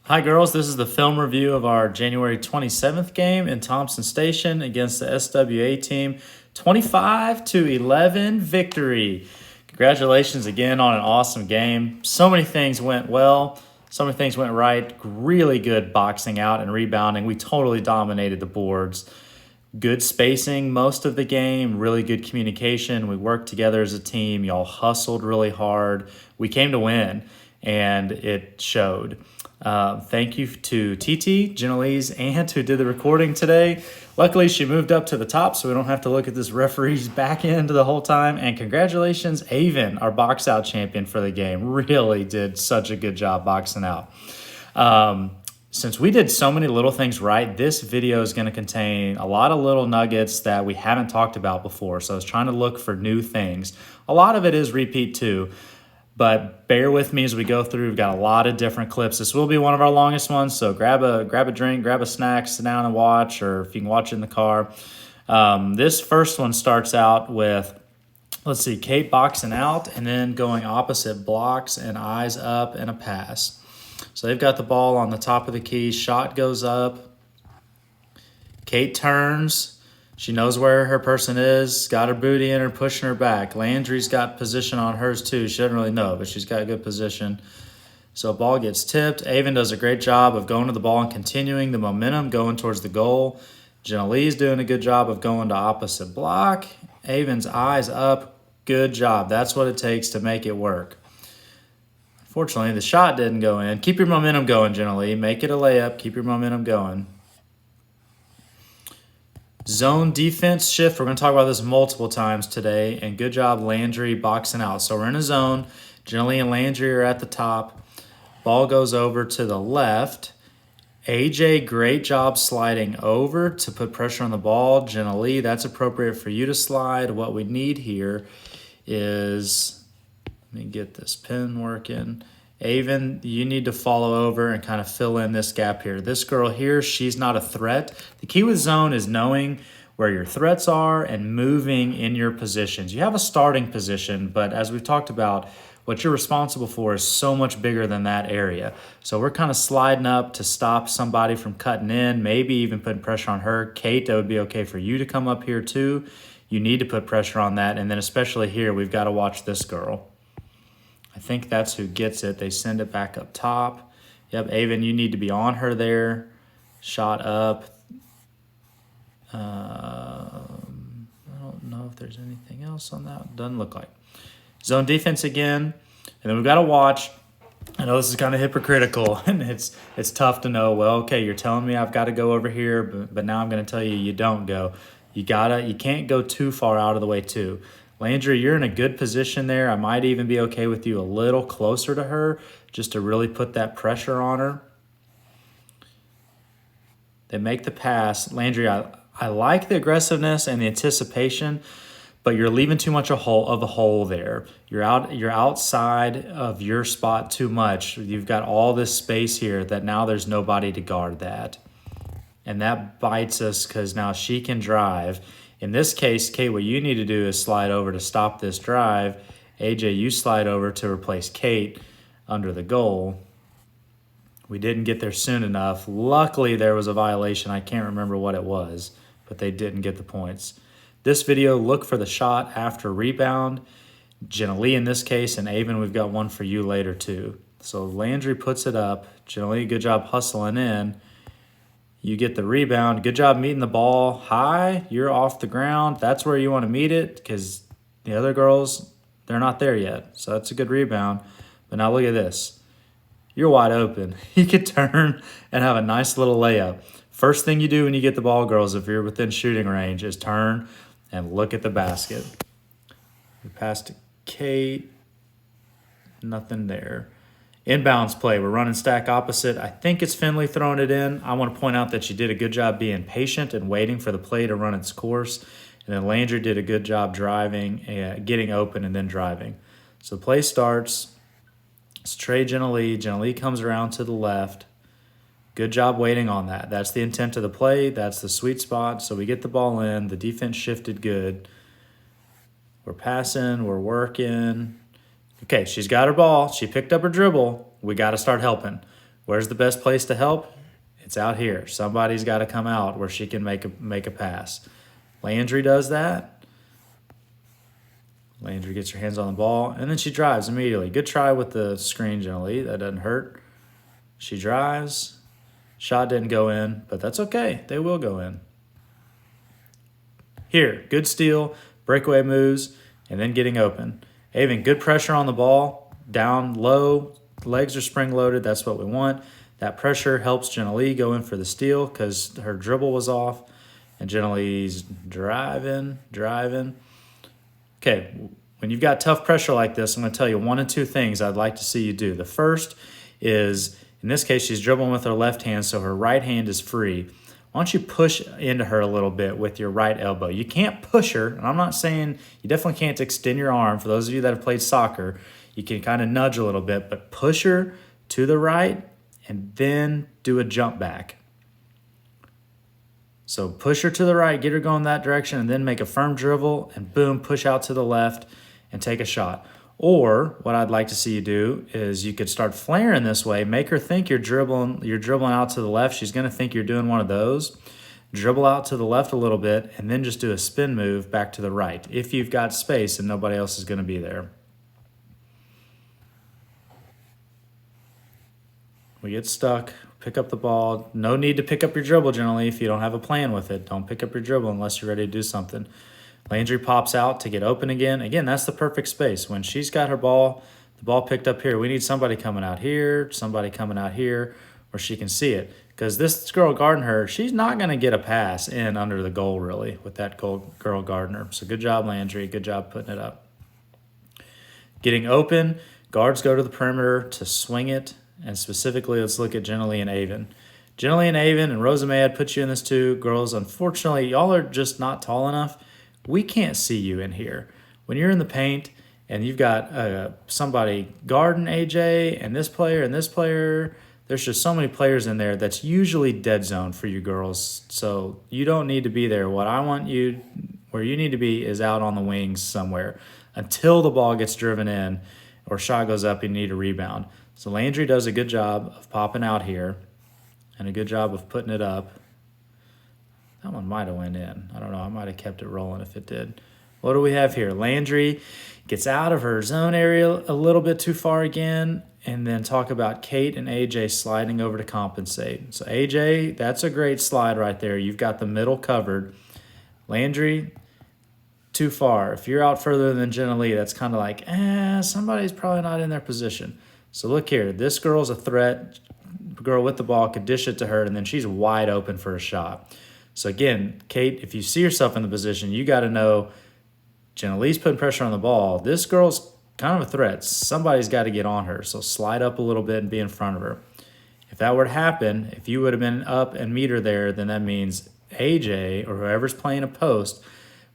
Hi girls, this is the film review of our January 27th game in Thompson Station against the SWA team. 25-11 victory. Congratulations again on an awesome game. So many things went well. So many things went right. Really good boxing out and rebounding. We totally dominated the boards. Good spacing most of the game, really good communication. We worked together as a team. Y'all hustled really hard. We came to win, and it showed. Thank you to TT, Genelise, and who did the recording today. Luckily, she moved up to the top, so we don't have to look at this referee's back end the whole time. And congratulations, Avon, our box out champion for the game. Really did such a good job boxing out. Since we did so many little things right, this video is going to contain a lot of little nuggets that we haven't talked about before. So I was trying to look for new things. A lot of it is repeat too, but bear with me as we go through. We've got a lot of different clips. This will be one of our longest ones, so grab a drink, grab a snack, sit down and watch, or if you can watch it in the car. This first one starts out with, let's see, Kate boxing out and then going opposite blocks and eyes up and a pass. So they've got the ball on the top of the key. Shot goes up. Kate turns. She knows where her person is. Got her booty in her, pushing her back. Landry's got position on hers too. She doesn't really know, but she's got good position. So ball gets tipped. Avon does a great job of going to the ball and continuing the momentum, going towards the goal. Genelise doing a good job of going to opposite block. Avon's eyes up. Good job. That's what it takes to make it work. Fortunately, the shot didn't go in. Keep your momentum going, generally. Make it a layup. Keep your momentum going. Zone defense shift. We're going to talk about this multiple times today. And good job, Landry, boxing out. So we're in a zone. Generally and Landry are at the top. Ball goes over to the left. AJ, great job sliding over to put pressure on the ball. Generally, that's appropriate for you to slide. What we need here is... Let me get this pin working. Avon, you need to follow over and kind of fill in this gap here. This girl here, she's not a threat. The key with zone is knowing where your threats are and moving in your positions. You have a starting position, but as we've talked about, what you're responsible for is so much bigger than that area. So we're kind of sliding up to stop somebody from cutting in, maybe even putting pressure on her. Kate, that would be okay for you to come up here too. You need to put pressure on that. And then especially here, we've got to watch this girl. I think that's who gets it. They send it back up top. Yep, Avon, you need to be on her there. Shot up. I don't know if there's anything else on that. Doesn't look like. Zone defense again. And then we've got to watch. I know this is kind of hypocritical, and it's tough to know, well, okay, you're telling me I've got to go over here, but now I'm going to tell you you don't go. You can't go too far out of the way too. Landry, you're in a good position there. I might even be okay with you a little closer to her just to really put that pressure on her. They make the pass. Landry, I like the aggressiveness and the anticipation, but you're leaving too much of a hole there. You're outside of your spot too much. You've got all this space here that now there's nobody to guard that. And that bites us because now she can drive. In this case, Kate, what you need to do is slide over to stop this drive. AJ, you slide over to replace Kate under the goal. We didn't get there soon enough. Luckily, there was a violation. I can't remember what it was, but they didn't get the points. This video, look for the shot after rebound. Genelise in this case, and Avon, we've got one for you later too. So Landry puts it up. Genelise, good job hustling in. You get the rebound. Good job meeting the ball high. You're off the ground. That's where you want to meet it because the other girls, they're not there yet. So that's a good rebound. But now look at this. You're wide open. You could turn and have a nice little layup. First thing you do when you get the ball, girls, if you're within shooting range, is turn and look at the basket. We pass to Kate. Nothing there. Inbounds play, we're running stack opposite. I think it's Finley throwing it in. I want to point out that she did a good job being patient and waiting for the play to run its course. And then Landry did a good job driving, getting open and then driving. So the play starts. It's Trey Genelise. Genelise comes around to the left. Good job waiting on that. That's the intent of the play. That's the sweet spot. So we get the ball in. The defense shifted good. We're passing. We're working. Okay, she's got her ball. She picked up her dribble. We got to start helping. Where's the best place to help? It's out here. Somebody's got to come out where she can make a pass. Landry does that. Landry gets her hands on the ball, and then she drives immediately. Good try with the screen, Jenna-Lee. That doesn't hurt. She drives. Shot didn't go in, but that's okay. They will go in. Here, good steal, breakaway moves, and then getting open. Avon, good pressure on the ball. Down low, legs are spring-loaded. That's what we want. That pressure helps Jenna-Lee go in for the steal because her dribble was off. And Jenna-Lee's driving. Okay, when you've got tough pressure like this, I'm going to tell you one of two things I'd like to see you do. The first is, in this case, she's dribbling with her left hand, so her right hand is free. Why don't you push into her a little bit with your right elbow? You can't push her, and I'm not saying you definitely can't extend your arm. For those of you that have played soccer, you can kind of nudge a little bit, but push her to the right and then do a jump back. So push her to the right, get her going that direction, and then make a firm dribble, and boom, push out to the left and take a shot. Or what I'd like to see you do is you could start flaring this way, make her think you're dribbling out to the left. She's going to think you're doing one of those. Dribble out to the left a little bit, and then just do a spin move back to the right if you've got space and nobody else is going to be there. We get stuck, pick up the ball. No need to pick up your dribble generally if you don't have a plan with it. Don't pick up your dribble unless you're ready to do something. Landry pops out to get open again. Again, that's the perfect space. When she's got her ball, the ball picked up here, we need somebody coming out here, somebody coming out here where she can see it. Because this girl guarding her, she's not going to get a pass in under the goal really with that girl guarding her. So good job, Landry. Good job putting it up. Getting open, guards go to the perimeter to swing it. And specifically, let's look at Jenna-Lee and Avon. Jenna-Lee and Avon and Rosamay, I'd put you in this too. Girls, unfortunately, y'all are just not tall enough. We can't see you in here. When you're in the paint and you've got somebody guarding AJ and this player, there's just so many players in there that's usually dead zone for you girls. So you don't need to be there. Where you need to be is out on the wings somewhere until the ball gets driven in or shot goes up and you need a rebound. So Landry does a good job of popping out here and a good job of putting it up. That one might have went in. I don't know. I might have kept it rolling if it did. What do we have here? Landry gets out of her zone area a little bit too far again, and then talk about Kate and AJ sliding over to compensate. So AJ, that's a great slide right there. You've got the middle covered. Landry, too far. If you're out further than Jenna-Lee, that's kind of like, somebody's probably not in their position. So look here. This girl's a threat. The girl with the ball could dish it to her, and then she's wide open for a shot. So again, Kate, if you see yourself in the position, you got to know Jenna-Lee's putting pressure on the ball. This girl's kind of a threat. Somebody's got to get on her. So slide up a little bit and be in front of her. If that were to happen, if you would have been up and meet her there, then that means AJ or whoever's playing a post,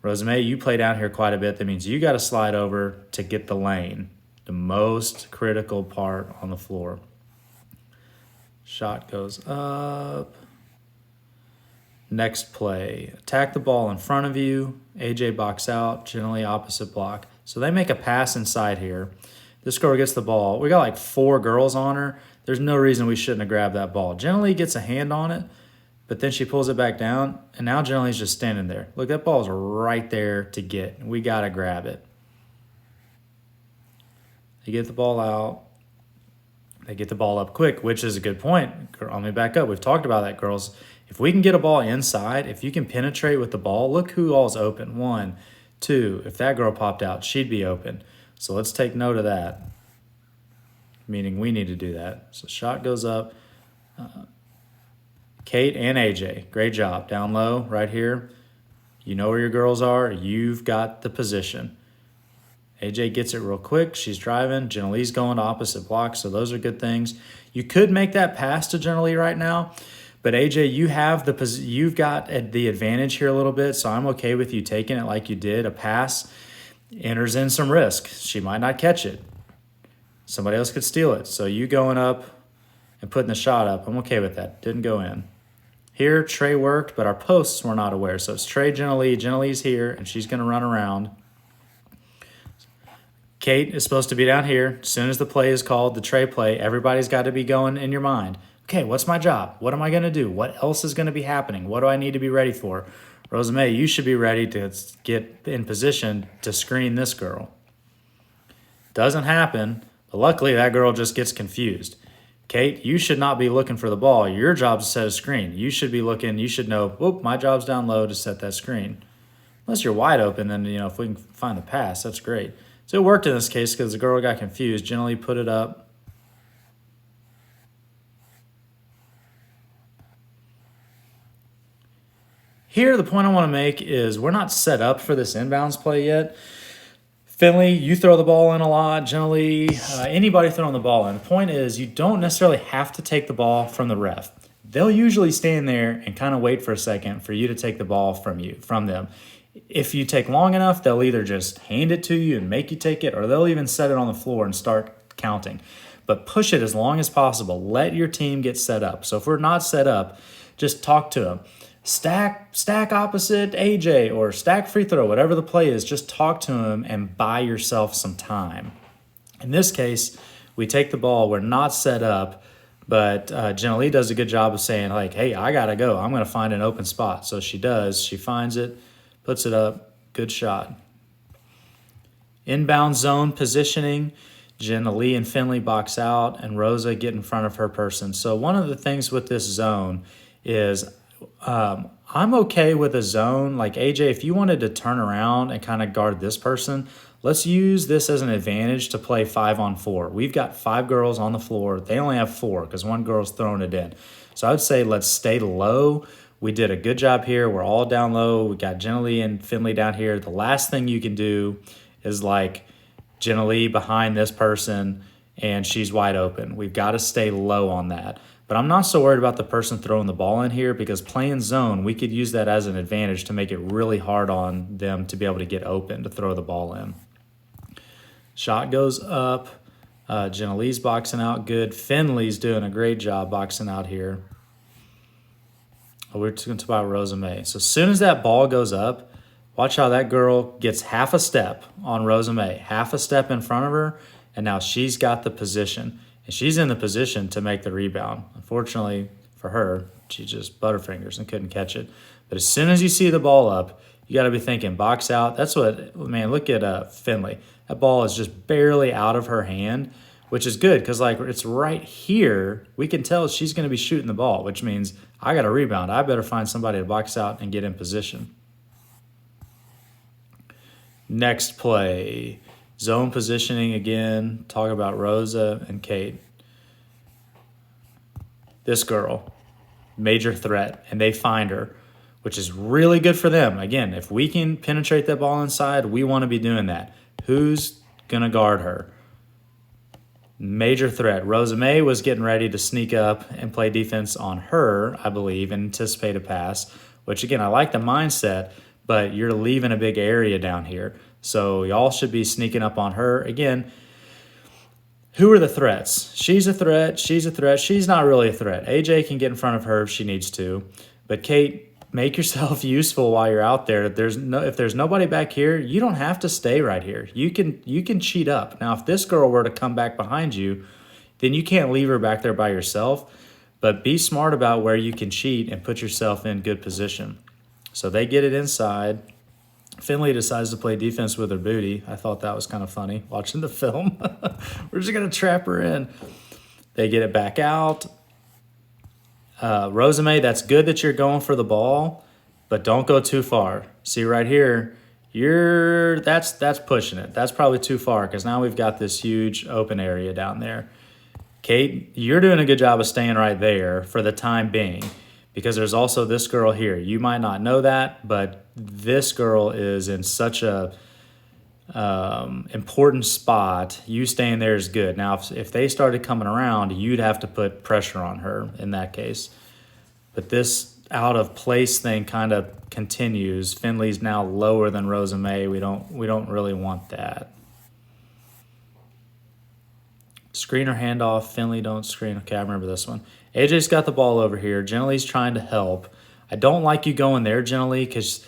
Rosamay, you play down here quite a bit. That means you got to slide over to get the lane, the most critical part on the floor. Shot goes up. Next play, attack the ball in front of you. AJ box out, generally opposite block. So they make a pass inside here. This girl gets the ball. We got like 4 girls on her. There's no reason we shouldn't have grabbed that ball. Generally gets a hand on it, but then she pulls it back down, and now Generally's just standing there. Look, that ball's right there to get. We got to grab it. They get the ball out. They get the ball up quick, which is a good point. Let me back up. We've talked about that, girls. If we can get a ball inside, if you can penetrate with the ball, look who all's open. 1, 2. If that girl popped out, she'd be open. So let's take note of that, meaning we need to do that. So shot goes up. Kate and AJ, great job. Down low right here. You know where your girls are. You've got the position. AJ gets it real quick. She's driving. Jenna-Lee's going to opposite block, so those are good things. You could make that pass to Jenna-Lee right now, but AJ, you've got the advantage here a little bit, so I'm okay with you taking it like you did. A pass enters in some risk. She might not catch it. Somebody else could steal it. So you going up and putting the shot up, I'm okay with that. Didn't go in. Here, Trey worked, but our posts were not aware. So it's Trey, Jenna-Lee. Jenna-Lee's here, and she's going to run around. Kate is supposed to be down here. As soon as the play is called, the tray play, everybody's got to be going in your mind. Okay, what's my job? What am I going to do? What else is going to be happening? What do I need to be ready for? Rosamay, you should be ready to get in position to screen this girl. Doesn't happen, but luckily that girl just gets confused. Kate, you should not be looking for the ball. Your job is to set a screen. You should be looking, you should know, whoop, my job's down low to set that screen. Unless you're wide open, then, if we can find the pass, that's great. So it worked in this case because the girl got confused. Gently put it up. Here, the point I want to make is we're not set up for this inbounds play yet. Finley, you throw the ball in a lot. Generally, anybody throwing the ball in. The point is you don't necessarily have to take the ball from the ref. They'll usually stand there and kind of wait for a second for you to take the ball from them. If you take long enough, they'll either just hand it to you and make you take it, or they'll even set it on the floor and start counting. But push it as long as possible. Let your team get set up. So if we're not set up, just talk to them. Stack opposite AJ or stack free throw, whatever the play is, just talk to him and buy yourself some time. In this case, we take the ball. We're not set up, but Jenna Lee does a good job of saying, like, hey, I got to go. I'm going to find an open spot. So she does. She finds it, puts it up. Good shot. Inbound zone positioning. Jenna Lee and Finley box out, and Rosa get in front of her person. So one of the things with this zone is I'm okay with a zone. Like, AJ, if you wanted to turn around and kind of guard this person, let's use this as an advantage to play 5-on-4. We've got 5 girls on the floor. They only have 4 because one girl's throwing it in. So I would say let's stay low. We did a good job here. We're all down low. We got Jenna Lee and Finley down here. The last thing you can do is like Jenna Lee behind this person and she's wide open. We've got to stay low on that. But I'm not so worried about the person throwing the ball in here because playing zone, we could use that as an advantage to make it really hard on them to be able to get open to throw the ball in. Shot goes up. Jenna Lee's boxing out good. Finley's doing a great job boxing out here. We're talking about Rosa May. So as soon as that ball goes up, watch how that girl gets half a step on Rosa May, half a step in front of her, and now she's got the position. And she's in the position to make the rebound. Unfortunately for her, she just butterfingers and couldn't catch it. But as soon as you see the ball up, you got to be thinking box out. That's what, man, look at Finley. That ball is just barely out of her hand, which is good because, like, it's right here. We can tell she's going to be shooting the ball, which means I got a rebound. I better find somebody to box out and get in position. Next play. Zone positioning again. Talk about Rosa and Kate. This girl, major threat, and they find her, which is really good for them. Again, if we can penetrate that ball inside, we want to be doing that. Who's going to guard her? Major threat. Rosa May was getting ready to sneak up and play defense on her, I believe, and anticipate a pass, which, again, I like the mindset, but you're leaving a big area down here. So y'all should be sneaking up on her. Again, who are the threats? She's a threat. She's a threat. She's not really a threat. AJ can get in front of her if she needs to. But Kate, make yourself useful while you're out there. If there's nobody back here, you don't have to stay right here. You can cheat up. Now, if this girl were to come back behind you, then you can't leave her back there by yourself. But be smart about where you can cheat and put yourself in good position. So they get it inside. Finley decides to play defense with her booty. I thought that was kind of funny watching the film. We're just going to trap her in. They get it back out. Rosa May, that's good that you're going for the ball, but don't go too far. See right here, that's pushing it. That's probably too far because now we've got this huge open area down there. Kate, you're doing a good job of staying right there for the time being. Because there's also this girl here. You might not know that, but this girl is in such a important spot. You staying there is good. Now, if they started coming around, you'd have to put pressure on her in that case. But this out of place thing kind of continues. Finley's now lower than Rosa May. We don't really want that. Screener handoff. Finley don't screen. Okay, I remember this one. AJ's got the ball over here. Jenna Lee's trying to help. I don't like you going there, Jenna Lee, because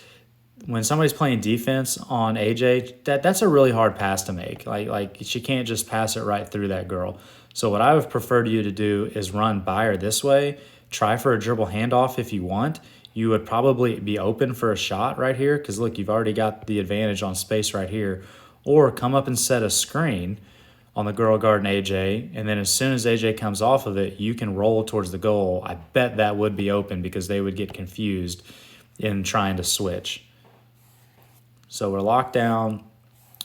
when somebody's playing defense on AJ, that's a really hard pass to make. Like she can't just pass it right through that girl. So what I would prefer to you to do is run by her this way. Try for a dribble handoff if you want. You would probably be open for a shot right here because, look, you've already got the advantage on space right here. Or come up and set a screen on the girl guarding AJ, and then as soon as AJ comes off of it, you can roll towards the goal. I bet that would be open because they would get confused in trying to switch. So we're locked down.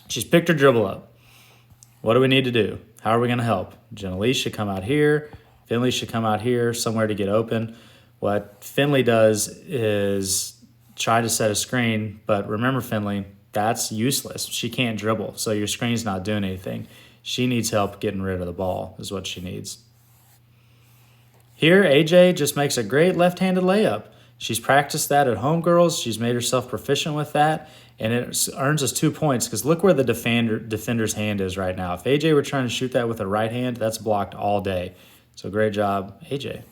She's picked her dribble up. What do we need to do? How are we going to help? Jenelise should come out here. Finley should come out here somewhere to get open. What Finley does is try to set a screen, but remember, Finley, that's useless. She can't dribble, so your screen's not doing anything. She needs help getting rid of the ball is what she needs. Here, AJ just makes a great left-handed layup. She's practiced that at home, girls. She's made herself proficient with that, and it earns us 2 points because look where the defender's hand is right now. If AJ were trying to shoot that with a right hand, that's blocked all day. So great job, AJ.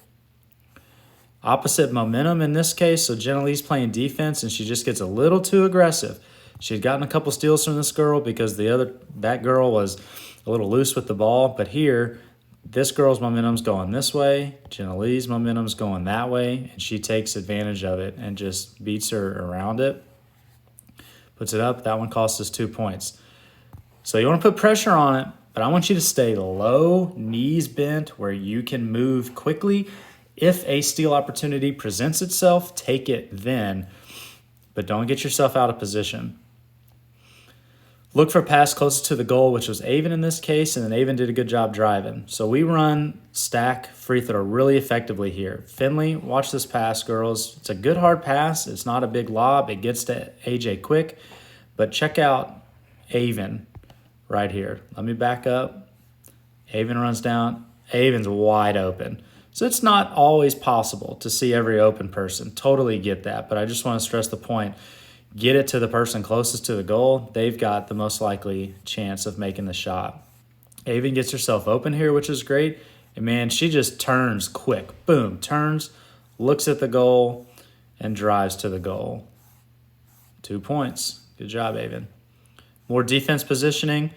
Opposite momentum in this case, so Jenelise playing defense, and she just gets a little too aggressive. She'd gotten a couple steals from this girl because that girl was a little loose with the ball, but here, this girl's momentum's going this way, Jenelise's momentum's going that way, and she takes advantage of it and just beats her around it. Puts it up. That one costs us 2 points. So you want to put pressure on it, but I want you to stay low, knees bent, where you can move quickly. If a steal opportunity presents itself, take it then, but don't get yourself out of position. Look for a pass closest to the goal, which was Avon in this case, and then Avon did a good job driving. So we run stack free throw really effectively here. Finley, watch this pass, girls. It's a good hard pass. It's not a big lob. It gets to AJ quick, but check out Avon right here. Let me back up. Avon runs down. Avon's wide open. So it's not always possible to see every open person. Totally get that, but I just want to stress the point. Get it to the person closest to the goal. They've got the most likely chance of making the shot. Avon gets herself open here, which is great. And, man, she just turns quick. Boom, turns, looks at the goal, and drives to the goal. 2 points. Good job, Avon. More defense positioning.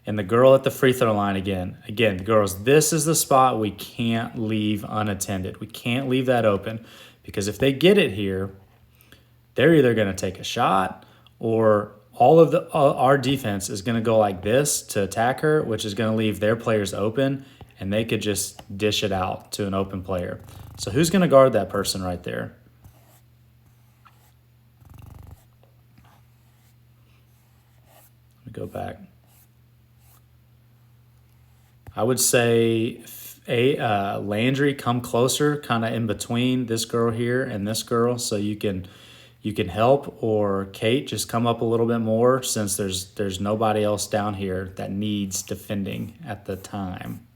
And the girl at the free throw line again. Again, girls, this is the spot we can't leave unattended. We can't leave that open because if they get it here, they're either going to take a shot or all of our defense is going to go like this to attack her, which is going to leave their players open, and they could just dish it out to an open player. So who's going to guard that person right there? Let me go back. I would say Landry, come closer, kind of in between this girl here and this girl, so you can help, or Kate, just come up a little bit more since there's nobody else down here that needs defending at the time.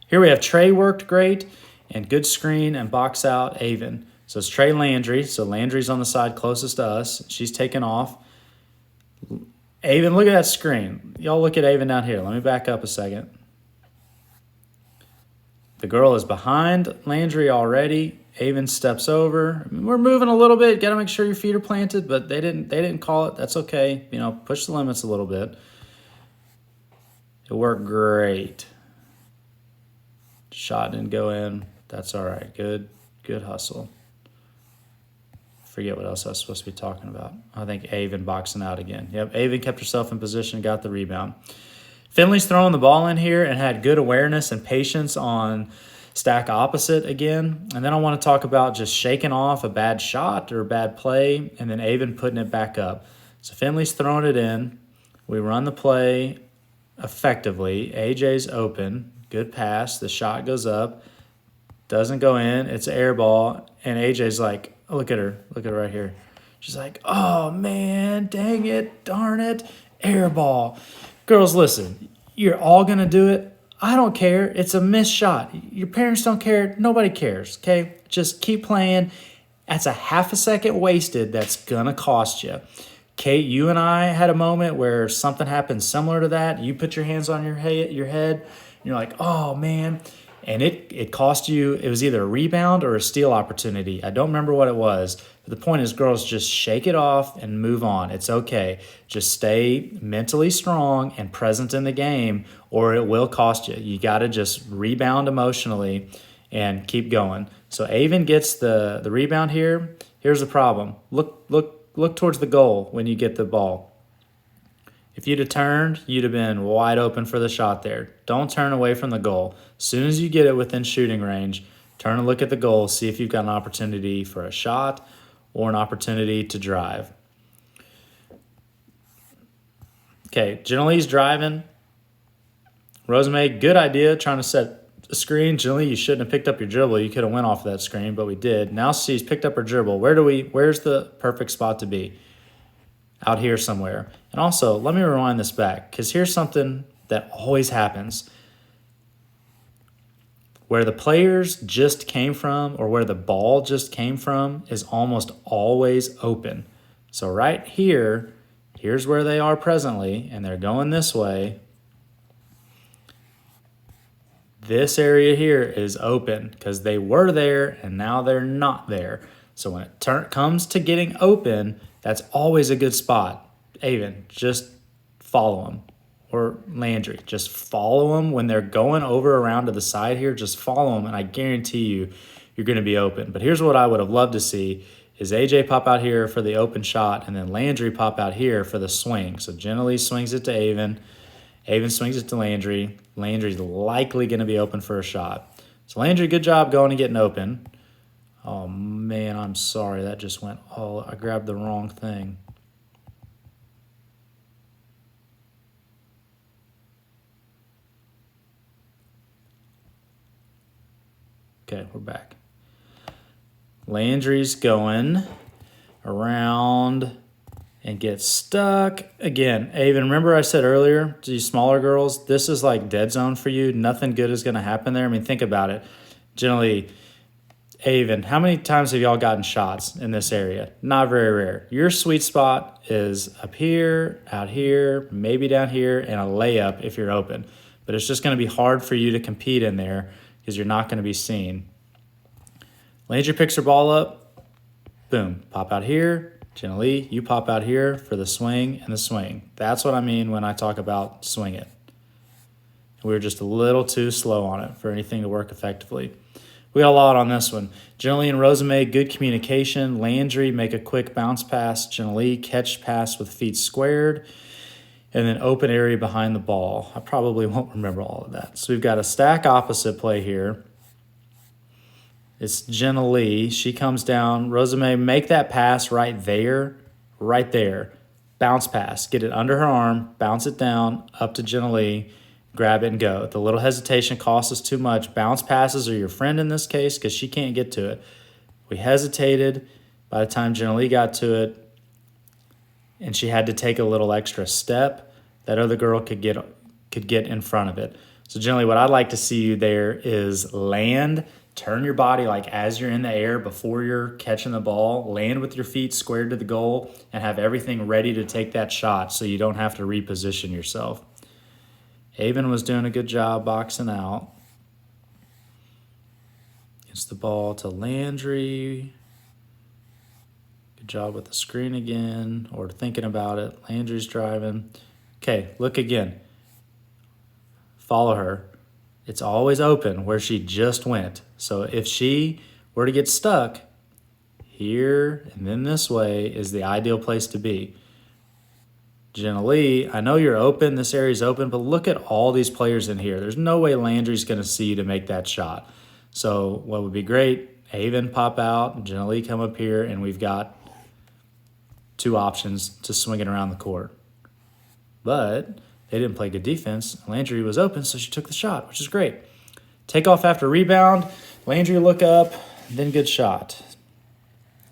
Here we have Trey worked great, and good screen and box out Avon. So it's Trey Landry. So Landry's on the side closest to us. She's taken off. Avon, look at that screen. Y'all look at Avon down here. Let me back up a second. The girl is behind Landry already. Avon steps over. We're moving a little bit. Got to make sure your feet are planted, but they didn't call it. That's okay. You know, push the limits a little bit. It worked great. Shot didn't go in. That's all right. Good hustle. Forget what else I was supposed to be talking about. I think Avon boxing out again. Yep, Avon kept herself in position, got the rebound. Finley's throwing the ball in here and had good awareness and patience on stack opposite again. And then I want to talk about just shaking off a bad shot or a bad play and then Avon putting it back up. So Finley's throwing it in. We run the play effectively. AJ's open. Good pass. The shot goes up. Doesn't go in. It's an air ball. And AJ's like, oh, look at her. Look at her right here. She's like, oh, man, dang it, darn it, air ball. Girls, listen, you're all going to do it. I don't care. It's a missed shot. Your parents don't care. Nobody cares, okay? Just keep playing. That's a half a second wasted that's going to cost you. Kate, you and I had a moment where something happened similar to that. You put your hands on your head. And you're like, oh, man. And it cost you, it was either a rebound or a steal opportunity. I don't remember what it was. But the point is, girls, just shake it off and move on. It's okay. Just stay mentally strong and present in the game, or it will cost you. You got to just rebound emotionally and keep going. So Avon gets the rebound here. Here's the problem. Look towards the goal when you get the ball. If you'd have turned, you'd have been wide open for the shot there. Don't turn away from the goal. As soon as you get it within shooting range, turn and look at the goal, see if you've got an opportunity for a shot or an opportunity to drive. Okay, Janelle's driving. Rosamay, good idea, trying to set a screen. Janelle, you shouldn't have picked up your dribble. You could have went off that screen, but we did. Now she's picked up her dribble. Where's the perfect spot to be? Out here somewhere. And also, let me rewind this back, because here's something that always happens. Where the players just came from, or where the ball just came from, is almost always open. So right here, here's where they are presently, and they're going this way. This area here is open because they were there and now they're not there. So when it comes to getting open, that's always a good spot. Avon, just follow them. Or Landry, just follow them when they're going over around to the side here. Just follow them, and I guarantee you, you're going to be open. But here's what I would have loved to see is AJ pop out here for the open shot, and then Landry pop out here for the swing. So Genelise swings it to Avon. Avon swings it to Landry. Landry's likely going to be open for a shot. So Landry, good job going and getting open. Oh, man, I'm sorry. That just went all... I grabbed the wrong thing. Okay, we're back. Landry's going around and gets stuck. Again, Avon, remember I said earlier to you smaller girls, this is like dead zone for you. Nothing good is going to happen there. I mean, think about it. Generally, Avon, how many times have y'all gotten shots in this area? Not very rare. Your sweet spot is up here, out here, maybe down here, and a layup if you're open. But it's just going to be hard for you to compete in there because you're not going to be seen. Landry picks her ball up. Boom. Pop out here. Genelise, you pop out here for the swing and the swing. That's what I mean when I talk about swing it. We were just a little too slow on it for anything to work effectively. We got a lot on this one. Genelise and Rosamay, good communication. Landry, make a quick bounce pass. Genelise, catch pass with feet squared. And then open area behind the ball. I probably won't remember all of that. So we've got a stack opposite play here. It's Genelise. She comes down. Rosamay, make that pass right there. Right there. Bounce pass. Get it under her arm. Bounce it down. Up to Genelise. Grab it and go. The little hesitation costs us too much. Bounce passes are your friend in this case because she can't get to it. We hesitated. By the time Genelise got to it, and she had to take a little extra step, that other girl could get in front of it. So generally what I'd like to see you there is land, turn your body like as you're in the air before you're catching the ball, land with your feet squared to the goal, and have everything ready to take that shot so you don't have to reposition yourself. Avon was doing a good job boxing out. Gets the ball to Landry. Good job with the screen again, or thinking about it. Landry's driving. Okay, look again. Follow her. It's always open where she just went. So if she were to get stuck, here and then this way is the ideal place to be. Genelise, I know you're open. This area's open, but look at all these players in here. There's no way Landry's going to see you to make that shot. So what would be great, Avon pop out, Genelise come up here, and we've got two options to swing it around the court. But they didn't play good defense. Landry was open, so she took the shot, which is great. Take off after rebound. Landry look up, then good shot.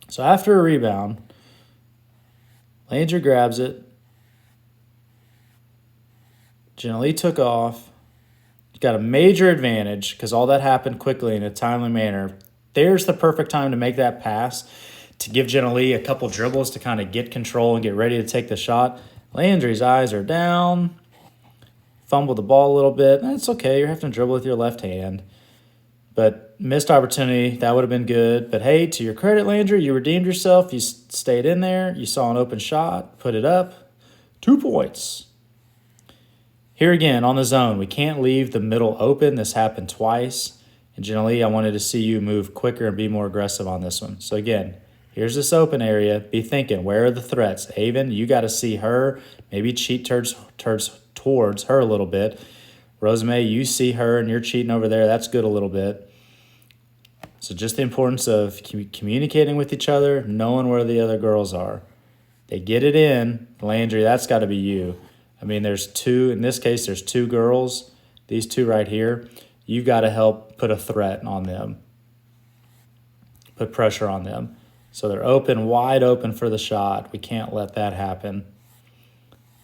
So after a rebound, Landry grabs it. Genelise took off. You got a major advantage because all that happened quickly in a timely manner. There's the perfect time to make that pass, to give Genelise a couple dribbles to kind of get control and get ready to take the shot. Landry's eyes are down. Fumbled the ball a little bit. That's okay. You're having to dribble with your left hand. But missed opportunity, that would have been good. But hey, to your credit, Landry, you redeemed yourself. You stayed in there. You saw an open shot, put it up. 2 points. Here again, on the zone, we can't leave the middle open. This happened twice. And generally, I wanted to see you move quicker and be more aggressive on this one. So again, here's this open area. Be thinking, where are the threats? Avon, you got to see her. Maybe cheat towards her a little bit. Rosamay, you see her and you're cheating over there. That's good a little bit. So just the importance of communicating with each other, knowing where the other girls are. They get it in. Landry, that's got to be you. I mean, there's 2. In this case, there's 2 girls. These 2 right here. You've got to help put a threat on them. Put pressure on them. So they're open, wide open for the shot. We can't let that happen.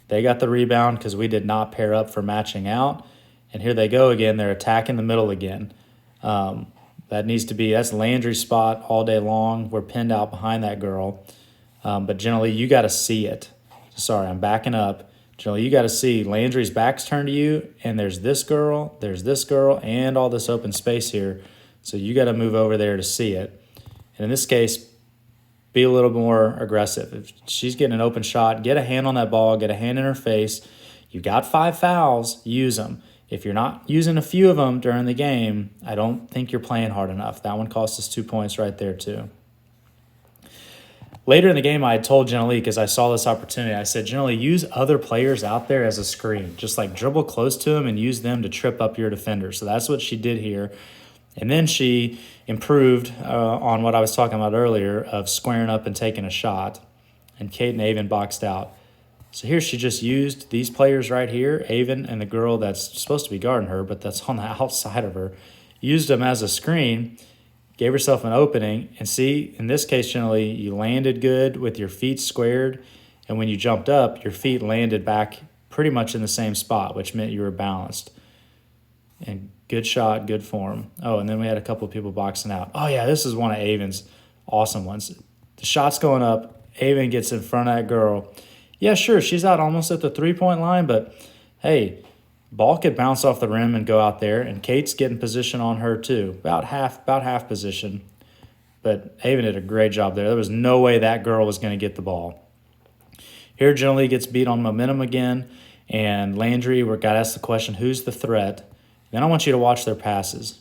They got the rebound because we did not pair up for matching out. And here they go again. They're attacking the middle again. That's Landry's spot all day long. We're pinned out behind that girl. But generally, you got to see it. Sorry, I'm backing up. Generally, you got to see Landry's back's turned to you, and there's this girl, and all this open space here. So you got to move over there to see it. And in this case, be a little more aggressive. If she's getting an open shot, get a hand on that ball, get a hand in her face. You got 5 fouls, use them. If you're not using a few of them during the game, I don't think you're playing hard enough. That one cost us 2 points right there too. Later in the game, I had told Jenna-Lee, because I saw this opportunity, I said, Jenna-Lee, use other players out there as a screen. Just like dribble close to them and use them to trip up your defender. So that's what she did here. And then she improved on what I was talking about earlier of squaring up and taking a shot. And Kate and Avon boxed out. So here she just used these players right here, Avon and the girl that's supposed to be guarding her, but that's on the outside of her, used them as a screen, gave herself an opening, and see, in this case, generally, you landed good with your feet squared, and when you jumped up, your feet landed back pretty much in the same spot, which meant you were balanced. And good shot, good form. Oh, and then we had a couple of people boxing out. Oh, yeah, this is one of Avon's awesome ones. The shot's going up. Avon gets in front of that girl. Yeah, sure, she's out almost at the three-point line, but, hey, ball could bounce off the rim and go out there, and Kate's getting position on her too, about half position. But Avon did a great job there. There was no way that girl was going to get the ball. Here, Jenna-Lee gets beat on momentum again, and Landry, we're got to ask the question, who's the threat? Then I want you to watch their passes.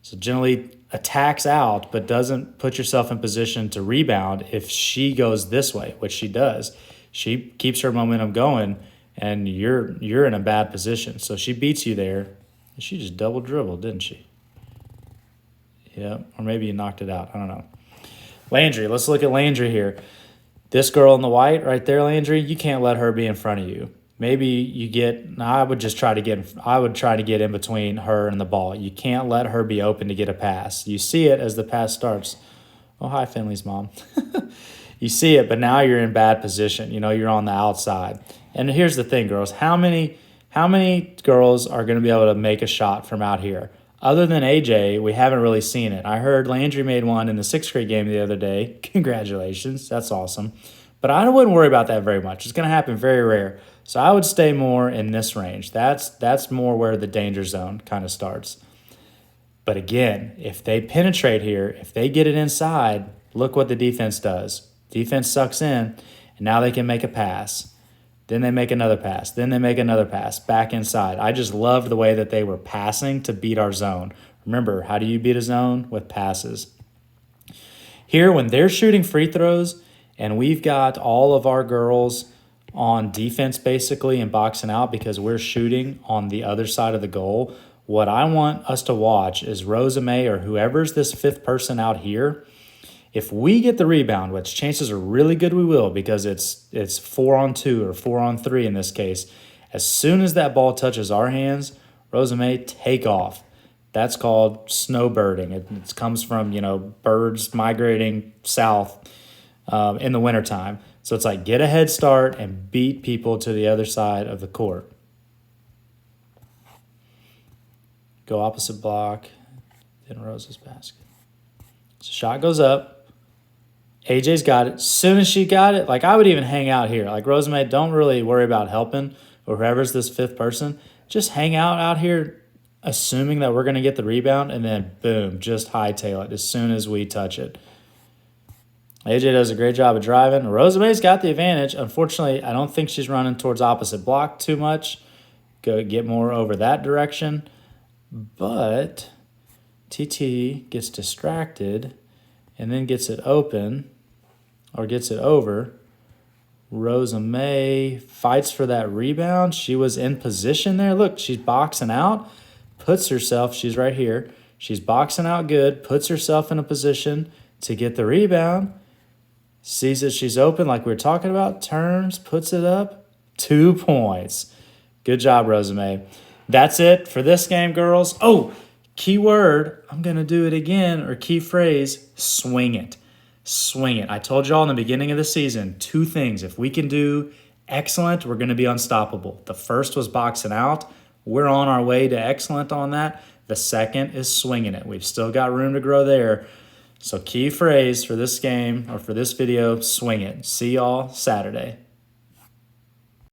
So Jenna-Lee attacks out, but doesn't put yourself in position to rebound if she goes this way, which she does. She keeps her momentum going, and you're in a bad position. So she beats you there. She just double dribbled, didn't she? Yeah, or maybe you knocked it out. I don't know. Landry, let's look at Landry here. This girl in the white right there, Landry, you can't let her be in front of you. Maybe you get, I would try to get in between her and the ball. You can't let her be open to get a pass. You see it as the pass starts. Oh, hi, Finley's mom. You see it, but now you're in bad position. You know, you're on the outside. And here's the thing, girls. How many girls are going to be able to make a shot from out here? Other than AJ, we haven't really seen it. I heard Landry made one in the 6th grade game the other day. Congratulations. That's awesome. But I wouldn't worry about that very much. It's going to happen very rare. So I would stay more in this range. That's more where the danger zone kind of starts. But again, if they penetrate here, if they get it inside, look what the defense does. Defense sucks in, and now they can make a pass. Then they make another pass. Then they make another pass back inside. I just loved the way that they were passing to beat our zone. Remember, how do you beat a zone? With passes. Here, when they're shooting free throws and we've got all of our girls on defense basically and boxing out because we're shooting on the other side of the goal, what I want us to watch is Rosa May or whoever's this 5th person out here. If we get the rebound, which chances are really good we will because it's 4-on-2 or 4-on-3 in this case, as soon as that ball touches our hands, Rosa May, take off. That's called snowbirding. It comes from, birds migrating south in the wintertime. So it's like get a head start and beat people to the other side of the court. Go opposite block, then Rosa's basket. So shot goes up. AJ's got it. As soon as she got it, I would even hang out here. Like, Rosamay, don't really worry about helping or whoever's this 5th person. Just hang out here assuming that we're going to get the rebound, and then boom, just hightail it as soon as we touch it. AJ does a great job of driving. Rosame's got the advantage. Unfortunately, I don't think she's running towards opposite block too much. Go get more over that direction. But TT gets distracted and then gets it open or gets it over. Rosame fights for that rebound. She was in position there. Look, she's boxing out, puts herself, she's right here. She's boxing out good, puts herself in a position to get the rebound. Sees that she's open like we were talking about, turns, puts it up, 2 points. Good job, Rosame. That's it for this game, girls. Oh, key word, I'm going to do it again, or key phrase, swing it. Swing it. I told y'all in the beginning of the season, 2 things. If we can do excellent, we're going to be unstoppable. The first was boxing out. We're on our way to excellent on that. The second is swinging it. We've still got room to grow there. So key phrase for this game or for this video, swing it. See y'all Saturday.